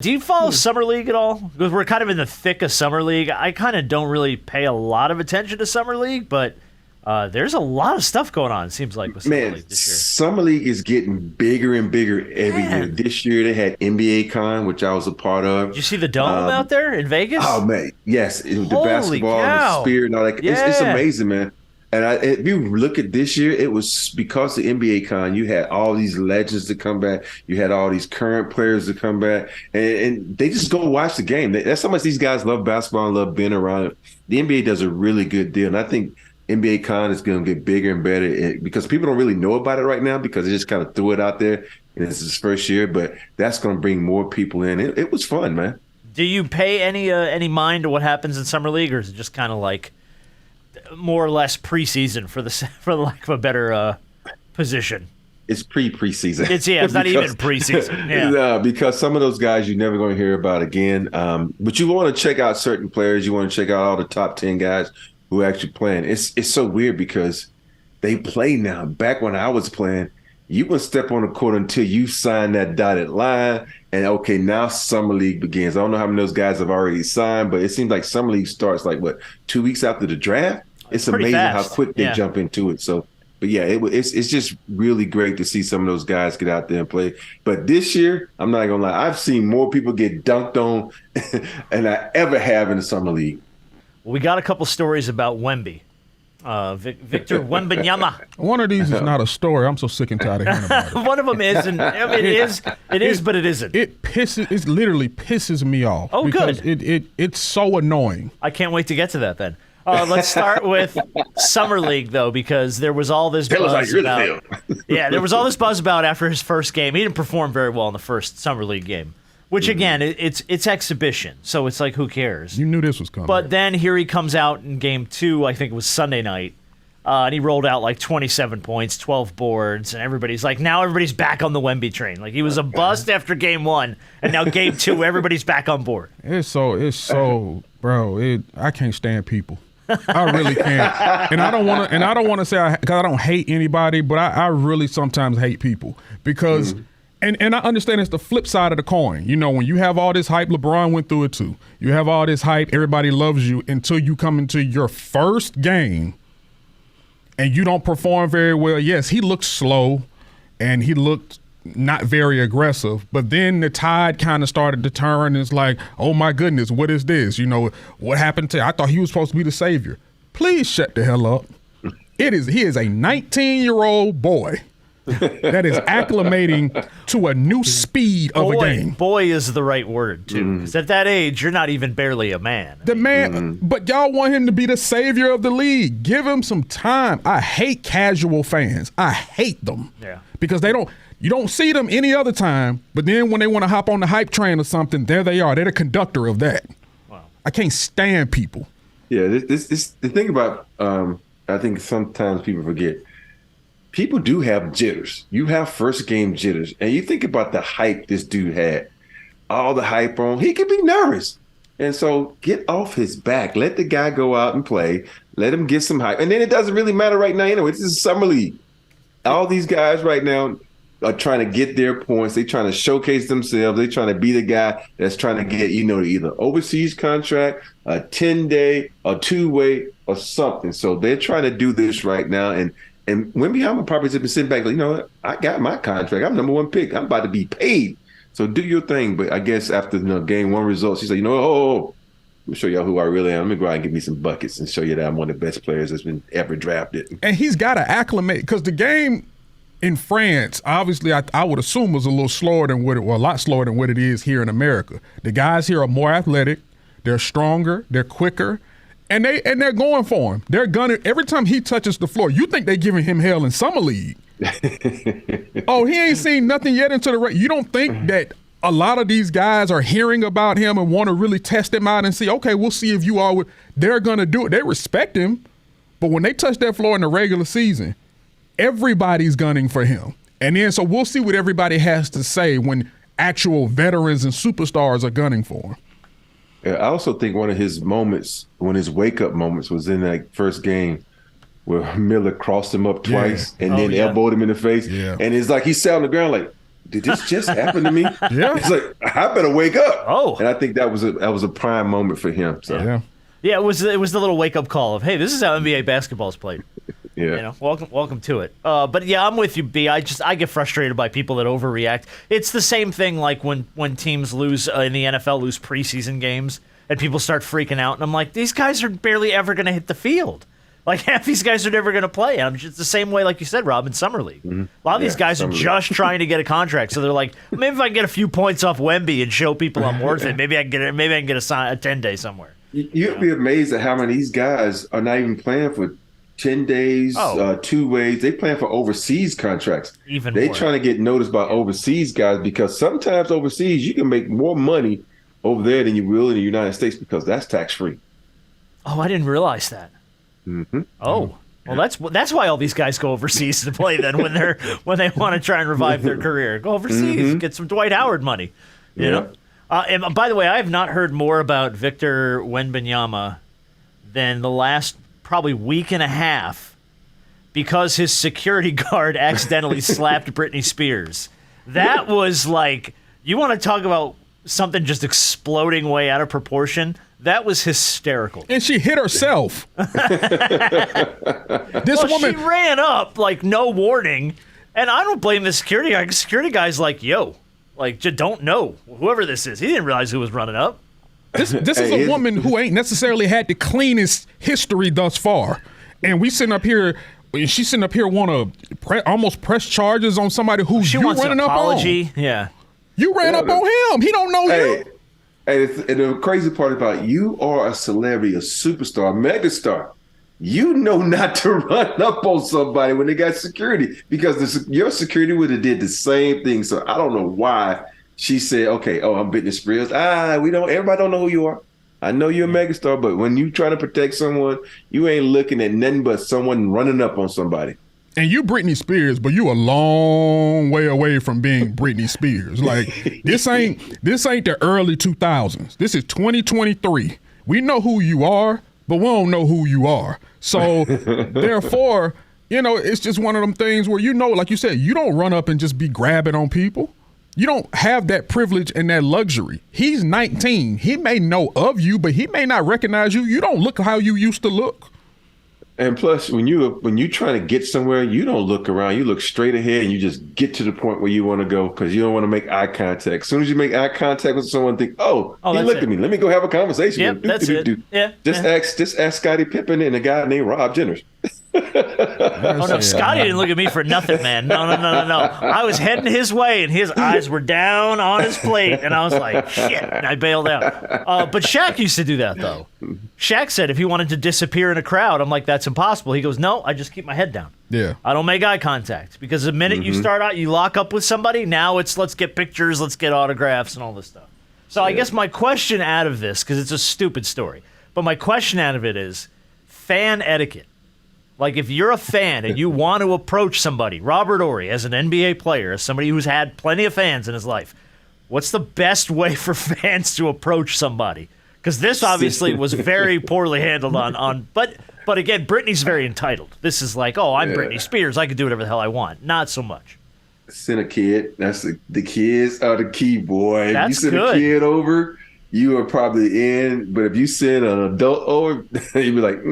Do you follow Summer League at all? Because we're kind of in the thick of Summer League. I kind of don't really pay a lot of attention to Summer League, but there's a lot of stuff going on, it seems like, with Summer League this year. Summer League is getting bigger and bigger every year. This year they had NBA Con, which I was a part of. Did you see the Dome out there in Vegas? Oh, man. Yes. The basketball, cow. the spear, and all that. It's amazing, man. And if you look at this year, it was because of NBA Con, you had all these legends to come back. You had all these current players to come back. And they just go watch the game. That's how much these guys love basketball and love being around it. The NBA does a really good deal. And I think NBA Con is going to get bigger and better because people don't really know about it right now because they just kind of threw it out there. And it's his first year. But that's going to bring more people in. It was fun, man. Do you pay any mind to what happens in Summer League, or is it just kind of like more or less preseason for the lack of a better position? It's preseason. It's not even preseason. Yeah. No, because some of those guys you're never going to hear about again. But you want to check out certain players. You want to check out all the top 10 guys who are actually playing. It's so weird because they play now. Back when I was playing, you wouldn't step on the court until you signed that dotted line. And okay, now Summer League begins. I don't know how many of those guys have already signed, but it seems like Summer League starts 2 weeks after the draft? It's amazing fast. how quick they jump into it. So, but yeah, it's just really great to see some of those guys get out there and play. But this year, I'm not gonna lie, I've seen more people get dunked on than I ever have in the Summer League. Well, we got a couple stories about Wemby. Victor Wembanyama. One of these is not a story. I'm so sick and tired of hearing about it. One of them is, and I mean, it is, but it isn't. It literally pisses me off. Oh, because good. It's so annoying. I can't wait to get to that then. Let's start with Summer League, though, because there was all this buzz about. There was all this buzz about after his first game. He didn't perform very well in the first Summer League game, which again, it's exhibition, so it's like, who cares? You knew this was coming. But then here he comes out in game 2. I think it was Sunday night, and he rolled out 27 points, 12 boards, and everybody's back on the Wemby train. Like, he was a bust after game 1, and now game 2, everybody's back on board. It's so, bro. I can't stand people. I really can't, and I don't want to say because I don't hate anybody, but I really sometimes hate people because, and I understand it's the flip side of the coin. You know, when you have all this hype, LeBron went through it too. You have all this hype, everybody loves you until you come into your first game, and you don't perform very well. Yes, he looked slow, and he looked not very aggressive, but then the tide kind of started to turn. It's like, oh my goodness, what is this? You know, what happened to, I thought he was supposed to be the savior. Please shut the hell up. He is a 19-year-old boy that is acclimating to a new speed of a game. Boy is the right word, too, because at that age, you're not even barely a man. But y'all want him to be the savior of the league. Give him some time. I hate casual fans. I hate them. Yeah. Because you don't see them any other time, but then when they want to hop on the hype train or something, there they are. They're the conductor of that. Wow. I can't stand people. Yeah, this the thing about I think sometimes people forget. People do have jitters. You have first game jitters, and you think about the hype this dude had. All the hype on, he could be nervous, and so get off his back. Let the guy go out and play. Let him get some hype, and then it doesn't really matter right now anyway. This is Summer League. All these guys right now are trying to get their points. They're trying to showcase themselves. They're trying to be the guy that's trying to get, either overseas contract, a 10-day, a 2-way, or something. So they're trying to do this right now. And Wemby probably just been sitting back like, you know what? I got my contract. I'm number 1 pick. I'm about to be paid. So do your thing. But I guess after game 1 results, he's like, let me show y'all who I really am. Let me go out and give me some buckets and show you that I'm one of the best players that's been ever drafted. And he's got to acclimate because the game in France, obviously, I would assume was a little slower than a lot slower than what it is here in America. The guys here are more athletic, they're stronger, they're quicker, and they're going for him. They're gunning every time he touches the floor. You think they're giving him hell in Summer League? Oh, he ain't seen nothing yet into the. You don't think that a lot of these guys are hearing about him and want to really test him out and see? Okay, we'll see if you are. They're gonna do it. They respect him, but when they touch that floor in the regular season, everybody's gunning for him. And then so we'll see what everybody has to say when actual veterans and superstars are gunning for him. Yeah, I also think one of his moments, one of his wake-up moments was in that first game where Miller crossed him up twice and then elbowed him in the face. Yeah. And it's like he sat on the ground like, did this just happen to me? Yeah. It's like, I better wake up. Oh. And I think that was a prime moment for him. So Yeah. It was the little wake up call of, hey, this is how NBA basketball is played. yeah. Welcome to it. But yeah, I'm with you, B. I get frustrated by people that overreact. It's the same thing like when teams lose in the NFL, lose preseason games, and people start freaking out, and I'm like, these guys are barely ever going to hit the field. Like, half these guys are never going to play. And it's the same way, like you said, Rob, in Summer League. Mm-hmm. A lot of these guys are just trying to get a contract, so they're like, maybe if I can get a few points off Wemby and show people I'm worth it, maybe I can get a 10-day somewhere. You'd be amazed at how many of these guys are not even playing for 10 days, 2 ways. They playing for overseas contracts. They trying to get noticed by overseas guys because sometimes overseas you can make more money over there than you will in the United States because that's tax free. Oh, I didn't realize that. Mm-hmm. Oh, well, that's why all these guys go overseas to play. Then when they want to try and revive their career, go overseas, get some Dwight Howard money. You know. And by the way, I have not heard more about Victor Wembanyama than the last probably week and a half because his security guard accidentally slapped Britney Spears. That was like, you want to talk about something just exploding way out of proportion? That was hysterical. And she hit herself. She ran up like no warning, and I don't blame the security guy. Security guy's like, yo, like, just don't know whoever this is. He didn't realize who was running up. This is a woman who ain't necessarily had the cleanest history thus far, and she's sitting up here want to almost press charges on somebody who she wants an apology. Yeah, you ran up on him. He don't know you. And the crazy part about you are a celebrity, a superstar, a megastar. You know not to run up on somebody when they got security because your security would have did the same thing. So I don't know why she said, "Okay, I'm Britney Spears." Everybody don't know who you are. I know you're a megastar, but when you try to protect someone, you ain't looking at nothing but someone running up on somebody. And you Britney Spears, but you a long way away from being Britney Spears. Like this ain't the early 2000s. This is 2023. We know who you are, but we don't know who you are. So therefore, it's just one of them things where like you said, you don't run up and just be grabbing on people. You don't have that privilege and that luxury. He's 19. He may know of you, but he may not recognize you. You don't look how you used to look. And plus, when you trying to get somewhere, you don't look around. You look straight ahead, and you just get to the point where you want to go because you don't want to make eye contact. As soon as you make eye contact with someone, think, he looked at me. Let me go have a conversation. Yep, that's it. Yeah. Just ask Scottie Pippen and a guy named Rob Jenners. Oh no, Scotty didn't look at me for nothing, man. No. I was heading his way, and his eyes were down on his plate, and I was like, shit, and I bailed out. But Shaq used to do that, though. Shaq said if he wanted to disappear in a crowd, I'm like, that's impossible. He goes, no, I just keep my head down. Yeah. I don't make eye contact because the minute you start out, you lock up with somebody, now it's let's get pictures, let's get autographs, and all this stuff. So I guess my question out of this, because it's a stupid story, but my question out of it is fan etiquette. Like, if you're a fan and you want to approach somebody, Robert Horry, as an NBA player, as somebody who's had plenty of fans in his life, what's the best way for fans to approach somebody? Because this obviously was very poorly handled but again, Britney's very entitled. This is like, I'm Britney Spears. I can do whatever the hell I want. Not so much. Send a kid. That's the kids are the key, boy. That's if you send good. a kid over, you are probably in. But if you send an adult over, you'd be like,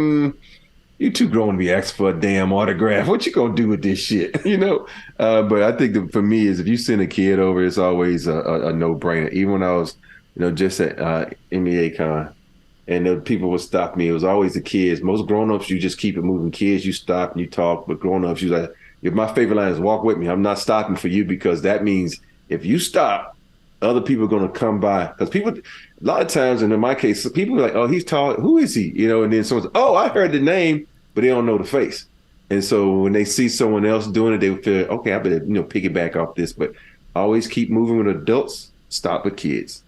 you too grown to be asking for a damn autograph. What you gonna do with this shit? But I think for me is if you send a kid over, it's always a no-brainer. Even when I was, just at NBA Con, and the people would stop me. It was always the kids. Most grown-ups, you just keep it moving. Kids, you stop and you talk. But grown-ups, you like, if my favorite line is walk with me. I'm not stopping for you because that means if you stop, other people are going to come by. Because people, a lot of times, and in my case, people are like, oh, he's tall. Who is he? And then someone's, I heard the name, but they don't know the face. And so when they see someone else doing it, they feel, okay, I better, piggyback off this. But always keep moving with adults, stop with kids.